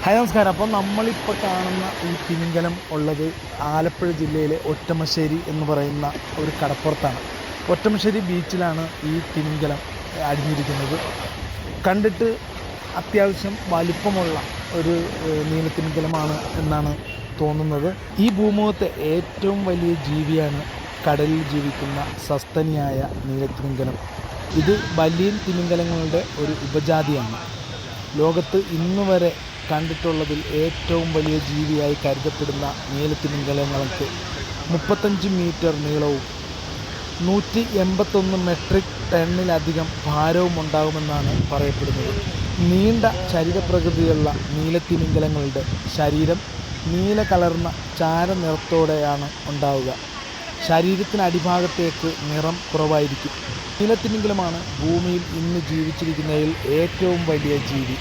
Hi നമസ്കാരം. അപ്പോൾ നമ്മളിപ്പോൾ കാണുന്ന ഈ തിമിംഗലം ഉള്ളത് ആലപ്പുഴ ജില്ലയിലെ ഒറ്റമശ്ശേരി എന്ന് പറയുന്ന ഒരു കടപ്പുറത്താണ്. ഒറ്റമശ്ശേരി ബീച്ചിലാണ് ഈ തിമിംഗലം അടിഞ്ഞിരിക്കുന്നത്. കണ്ടിട്ട് അത്യാവശ്യം വലിപ്പമുള്ള ഒരു നീലത്തിമിംഗലമാണ് എന്നാണ് തോന്നുന്നത്. ഈ ഭൂമുഖത്തെ ഏറ്റവും വലിയ ജീവിയാണ് കടലിൽ ജീവിക്കുന്ന സസ്തനിയായ നീലത്തിമിംഗലം. ഇത് ബലിയൻ തിമിംഗലങ്ങളുടെ ഒരു ഉപജാതിയാണ്. ലോകത്ത് ഇന്നുവരെ കണ്ടിട്ടുള്ളതിൽ ഏറ്റവും വലിയ ജീവിയായി കരുതപ്പെടുന്ന നീലത്തിമിംഗലങ്ങൾക്ക് 35 മീറ്റർ നീളവും 181 മെട്രിക് ടണ്ണിലധികം ഭാരവും ഉണ്ടാകുമെന്നാണ് പറയപ്പെടുന്നത്. നീണ്ട ശരീരപ്രകൃതിയുള്ള നീലത്തിമിംഗലങ്ങളുടെ ശരീരം നീല കലർന്ന ചാരനിറത്തോടെയാണ് ഉണ്ടാവുക. ശരീരത്തിന് അടിഭാഗത്തേക്ക് നിറം കുറവായിരിക്കും. നീലത്തിമിംഗലമാണ് ഭൂമിയിൽ ഇന്ന് ജീവിച്ചിരിക്കുന്നതിൽ ഏറ്റവും വലിയ ജീവി.